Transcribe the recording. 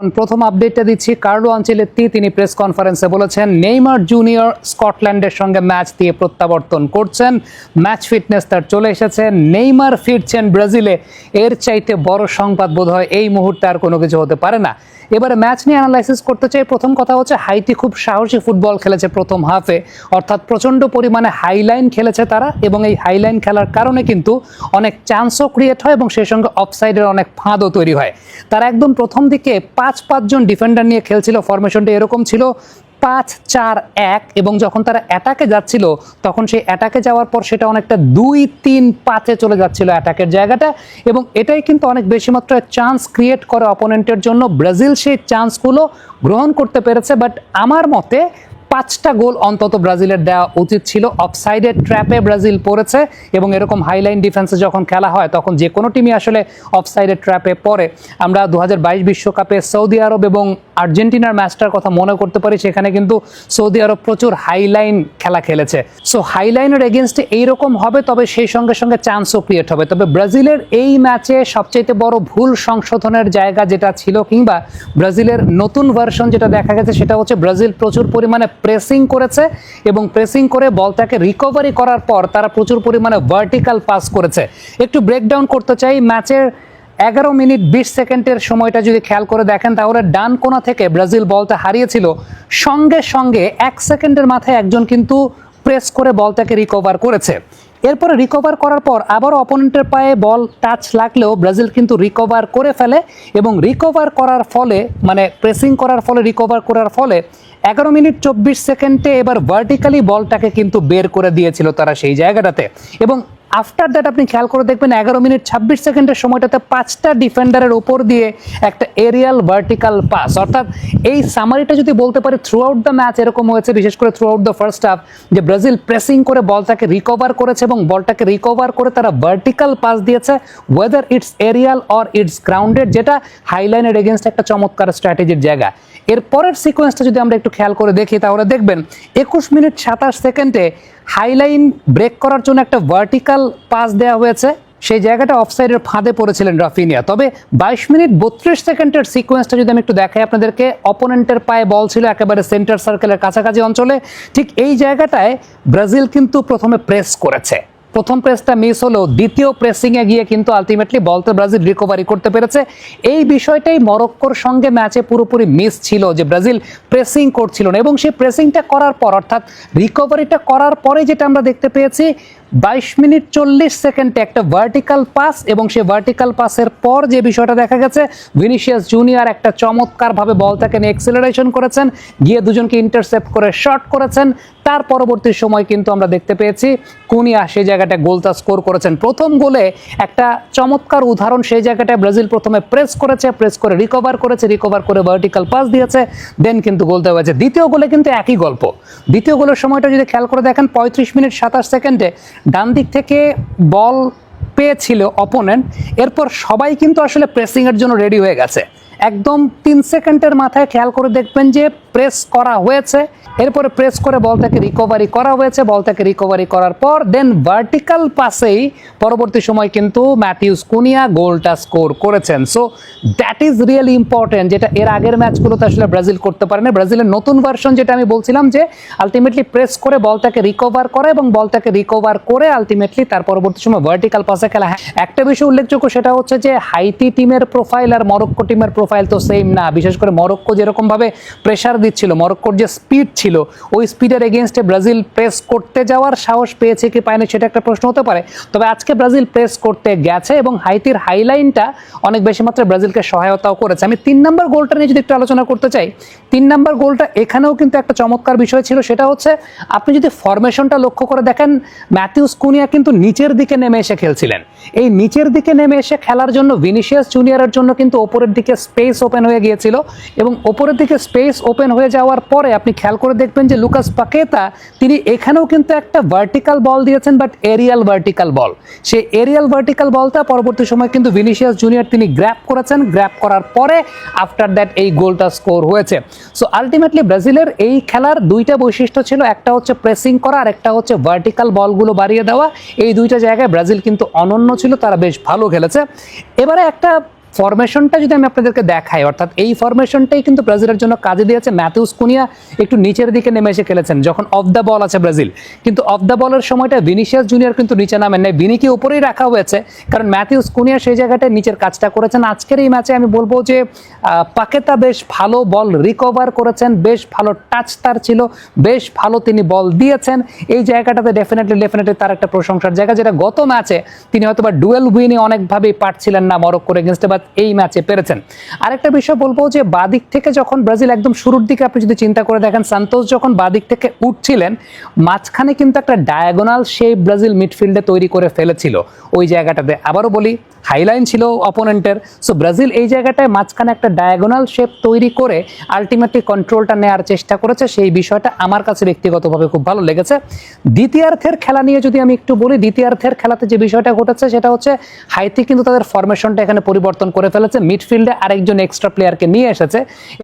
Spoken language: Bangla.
প্রথম আপডেটটা দিচ্ছি। কার্লো আনচেলত্তি তিনি প্রেস কনফারেন্সে বলেছেন নেইমার জুনিয়র স্কটল্যান্ডের সঙ্গে ম্যাচ দিয়ে প্রত্যাবর্তন করছেন, ম্যাচ ফিটনেস তার চলে এসেছে, নেইমার ফিরছেন ব্রাজিলে। এর চাইতে বড় সংবাদ বোধহয় এই মুহূর্তে আর কোনো কিছু হতে পারে না। এবারে ম্যাচ নিয়ে অ্যানালাইসিস করতে চাই। প্রথম কথা হচ্ছে হাইতি খুব সাহসী ফুটবল খেলেছে প্রথম হাফে, অর্থাৎ প্রচণ্ড পরিমাণে হাইলাইন খেলেছে তারা, এবং এই হাইলাইন খেলার কারণে কিন্তু অনেক চান্সও ক্রিয়েট হয় এবং সেই সঙ্গে অফসাইডের অনেক ফাঁদও তৈরি হয়। তারা একদম প্রথম দিকে 5-5 ডিফেন্ডার নিয়ে খেলছিল, ফরমেশনটা এরকম ছিল 5-4-1, এবং যখন তারা অ্যাটাকে যাচ্ছিল তখন সেই অ্যাটাকে যাওয়ার পর সেটা অনেকটা 2-3-5-এ চলে যাচ্ছিল অ্যাটাকের জায়গাটা, এবং এটাই কিন্তু অনেক বেশি মাত্রায় চান্স ক্রিয়েট করে অপোনেন্টের জন্য। ব্রাজিল সেই চান্সগুলো গ্রহণ করতে পেরেছে, বাট আমার মতে 5টা গোল অন্তত ব্রাজিলের দেওয়া উচিত ছিল। অফসাইডের ট্র্যাপে ব্রাজিল পড়েছে, এবং এরকম হাইলাইন ডিফেন্সে যখন খেলা হয় তখন যে কোনো টিমই আসলে অফসাইডের ট্র্যাপে পড়ে। আমরা 2022 বিশ্বকাপে সৌদি আরব এবং আর্জেন্টিনার ম্যাচটার কথা মনে করতে পারি, সেখানে কিন্তু সৌদি আরব প্রচুর হাইলাইন খেলা খেলেছে। সো হাইলাইনের এগেনস্টে এইরকম হবে, তবে সেই সঙ্গে সঙ্গে চান্সও ক্রিয়েট হবে। তবে ব্রাজিলের এই ম্যাচে সবচাইতে বড় ভুল সংশোধনের জায়গা যেটা ছিল, কিংবা ব্রাজিলের নতুন ভার্সন যেটা দেখা গেছে, সেটা হচ্ছে ব্রাজিল প্রচুর পরিমাণে প্রেসিং করেছে, এবং প্রেসিং করে বলটাকে রিকভারি করার পর তারা প্রচুর পরিমাণে ভার্টিক্যাল পাস করেছে। একটু ব্রেকডাউন করতে চাই। ম্যাচের 11 মিনিট 20 সেকেন্ডের সময়টা যদি খেয়াল করে দেখেন, তাহলে ডান কোণা থেকে ব্রাজিল বলটা হারিয়েছিল, সঙ্গে সঙ্গে 1 সেকেন্ডের মাথায় একজন কিন্তু প্রেস করে বলটাকে রিকভার করেছে। এরপরে রিকভার করার পর আবারও অপোনেন্টের পায়ে বল টাচ লাগলেও ব্রাজিল কিন্তু রিকভার করে ফেলে, এবং রিকভার করার ফলে, মানে প্রেসিং করার ফলে, রিকভার করার ফলে 11 মিনিট 24 সেকেন্ডে এবার ভার্টিক্যালি বলটাকে কিন্তু বের করে দিয়েছিল তারা সেই জায়গাটাতে। এবং আফটার দ্যাট আপনি খেয়াল করে দেখবেন 11 মিনিট 26 সেকেন্ডের সময়টাতে 5টা ডিফেন্ডারের ওপর দিয়ে একটা এরিয়াল ভার্টিক্যাল পাস। অর্থাৎ এই সামারিটা যদি বলতে পারি, থ্রু আউট দ্য ম্যাচ এরকম হয়েছে, বিশেষ করে throughout the first half, যে ব্রাজিল প্রেসিং করে বলটাকে রিকভার করেছে, এবং বলটাকে রিকভার করে তারা ভার্টিক্যাল পাস দিয়েছে, whether it's aerial or it's grounded, যেটা হাইলাইনের এগেনস্ট একটা চমৎকার স্ট্র্যাটেজির জায়গা। এর পরের সিকোয়েন্সটা যদি আমরা একটু খেয়াল করে দেখি, তাহলে দেখবেন 21 মিনিট 27 সেকেন্ডে হাইলাইন ব্রেক করার জন্য একটা ভার্টিক্যাল পাস দেওয়া হয়েছে, সেই জায়গাটা অফসাইডের ফাঁদে পড়েছিলেন রাফিনিয়া। তবে 22 মিনিট 32 সেকেন্ডের সিকোয়েন্সটা যদি আমি একটু দেখাই আপনাদেরকে, অপোনেন্টের পায়ে বল ছিল একেবারে সেন্টার সার্কেলের কাছাকাছি অঞ্চলে। ঠিক এই জায়গাটায় ব্রাজিল কিন্তু প্রথমে প্রেস করেছে, প্রথম প্রেসটা মিস হলেও দ্বিতীয় প্রেসিংয়ে গিয়ে কিন্তু আলটিমেটলি বলতে ব্রাজিল রিকভারি করতে পেরেছে। এই বিষয়টাই মরক্কোর সঙ্গে ম্যাচে পুরোপুরি মিস ছিল, যে ব্রাজিল প্রেসিং করছিল না, এবং সেই প্রেসিংটা করার পর, অর্থাৎ রিকভারিটা করার পরে যেটা আমরা দেখতে পেয়েছি, 22 মিনিট 40 সেকেন্ডে একটা ভার্টিক্যাল পাস, এবং সেই ভার্টিক্যাল পাসের পর যে বিষয়টা দেখা গেছে, ভিনিসিয়াস জুনিয়র একটা চমৎকারভাবে বলটাকে নিয়ে এক্সেলারেশন করেছেন, গিয়ে দুজনকে ইন্টারসেপ্ট করে শট করেছেন। তার পরবর্তী সময় কিন্তু আমরা দেখতে পেয়েছি কুনিয়া সেই জায়গাটা গোলটা স্কোর করেছেন। প্রথম গোলে একটা চমৎকার উদাহরণ, সেই জায়গাটায় ব্রাজিল প্রথমে প্রেস করেছে, প্রেস করে রিকভার করেছে, রিকভার করে ভার্টিক্যাল পাস দিয়েছে, দেন কিন্তু গোলটা হয়েছে। দ্বিতীয় গোলে কিন্তু একই গল্প। দ্বিতীয় গোলের সময়টা যদি খেয়াল করে দেখেন, 35 মিনিট 27 সেকেন্ডে ডান দিক থেকে বল পেয়েছিল অপোনেন্ট, এরপর সবাই কিন্তু আসলে প্রেসিংয়ের জন্য রেডি হয়ে গেছে। একদম 3 সেকেন্ডের মাথায় খেয়াল করে দেখবেন যে প্রেস করা হয়েছে, এরপরে প্রেস করে বলটাকে রিকভারি করা হয়েছে, বলটাকে রিকভারি করার পর দেন ভার্টিক্যাল পাসেই পরবর্তী সময় কিন্তু ম্যাথিউস কুনিয়া গোলটা স্কোর করেছেন। So that is really important, যেটা এর আগের ম্যাচগুলোতে আসলে ব্রাজিল করতে পারে না। ব্রাজিলের নতুন ভার্সন যেটা আমি বলছিলাম, যে আলটিমেটলি প্রেস করে বলটাকে রিকভার করে, এবং বলটাকে রিকভার করে আলটিমেটলি তার পরবর্তী সময় ভার্টিক্যাল পাসে খেলা। হ্যাঁ, একটা বিষয় উল্লেখযোগ্য, সেটা হচ্ছে যে হাইতি টিমের প্রোফাইল আর মরক্কো টিমের প্রোফাইল তো সেম না। বিশেষ করে মরক্কো যেরকম ভাবে প্রেসার দিচ্ছিল, মরক্কোর যে স্পিড ছিল, ওই স্পিডের এগেনস্টে ব্রাজিল প্রেস করতে যাওয়ার সাহস পেয়েছে কি পায়নি, সেটা একটা প্রশ্ন হতে পারে। তবে আজকে ব্রাজিল প্রেস করতে গেছে, এবং হাইতির হাইলাইনটা অনেক বেশি মাত্রায় ব্রাজিলকে সহায়তাও করেছে। আমি 3 নম্বর গোলটা নিয়ে যদি একটু আলোচনা করতে চাই, 3 নম্বর গোলটা এখানেও কিন্তু একটা চমৎকার বিষয় ছিল। সেটা হচ্ছে, আপনি যদি ফরমেশনটা লক্ষ্য করে দেখেন, ম্যাথিউস কুনিয়া কিন্তু নিচের দিকে নেমে এসে খেলছিলেন। এই নিচের দিকে নেমে এসে খেলার জন্য ভিনিসিয়াস জুনিয়রের জন্য কিন্তু ওপরের দিকে স্পেস ওপেন হয়ে গিয়েছিল, এবং ওপরের দিকে স্পেস ওপেন হয়ে যাওয়ার পরে আপনি খেয়াল করে দেখবেন যে লুকাস পাকেতা তিনি এখানেও কিন্তু একটা ভার্টিক্যাল বল দিয়েছেন, বাট এরিয়াল ভার্টিক্যাল বল। সেই এরিয়াল ভার্টিক্যাল বলটা পরবর্তী সময় কিন্তু ভিনিসিয়াস জুনিয়র তিনি গ্র্যাব করেছেন, গ্র্যাব করার পরে আফটার দ্যাট এই গোলটা স্কোর হয়েছে। সো আলটিমেটলি ব্রাজিলের এই খেলার দুইটা বৈশিষ্ট্য ছিল, একটা হচ্ছে প্রেসিং করা, আর একটা হচ্ছে ভার্টিক্যাল বলগুলো বাড়িয়ে দেওয়া। এই দুইটা জায়গায় ব্রাজিল কিন্তু অনন্য ছিল, তারা বেশ ভালো খেলেছে। এবারে একটা ফরমেশনটা যদি আমি আপনাদেরকে দেখাই, অর্থাৎ এই ফরমেশনটাই কিন্তু ব্রাজিলের জন্য কাজে দিয়েছে। ম্যাথিউস কুনিয়া একটু নিচের দিকে নেমে এসে খেলেছেন যখন অফ দ্য বল আছে ব্রাজিল, কিন্তু অফ দ্য বলের সময়টা ভিনিসিয়াস জুনিয়র কিন্তু নিচে নামেন নাই, ভিনিকে উপরেই রাখা হয়েছে, কারণ ম্যাথিউস কুনিয়া সেই জায়গাটায় নিচের কাজটা করেছেন। আজকের এই ম্যাচে আমি বলবো যে পাকেতা বেশ ভালো বল রিকভার করেছেন, বেশ ভালো টাচ তার ছিল, বেশ ভালো তিনি বল দিয়েছেন। এই জায়গাটাতে ডেফিনেটলি তার একটা প্রশংসার জায়গা, যেটা গত ম্যাচে তিনি হয়তো বা ডুয়েল উইনে অনেকভাবেই পারছিলেন না মরক্কোর এগেনস্টে, বাট এই ম্যাচে পেরেছেন। আরেকটা বিষয় বলবো যে বাদিক থেকে যখন ব্রাজিল একদম শুরুর দিকে আপনি যদি চিন্তা করে দেখেন, সান্তোস যখন বাদিক থেকে উঠছিলেন, মাঝখানে কিন্তু একটা ডায়াগোনাল শেপ ব্রাজিল মিডফিল্ডে তৈরি করে ফেলেছিল ওই জায়গাটাতে। আবারও বলি, হাইলাইন ছিল অপোনেন্টের, সো ব্রাজিল এই জায়গাটায় মাঝখানে একটা ডায়াগোনাল শেপ তৈরি করে আলটিমেটলি কন্ট্রোলটা নেওয়ার চেষ্টা করেছে। সেই বিষয়টা আমার কাছে ব্যক্তিগতভাবে খুব ভালো লেগেছে। দ্বিতীয়ার্ধের খেলা নিয়ে যদি আমি একটু বলি, দ্বিতীয়ার্ধের খেলাতে যে বিষয়টা ঘটেছে সেটা হচ্ছে হাইতি কিন্তু তাদের ফরমেশনটা এখানে পরিবর্তন করে ফেলেছে, মিডফিল্ডে আরেকজন এক্সট্রা প্লেয়ারকে নিয়ে এসেছে।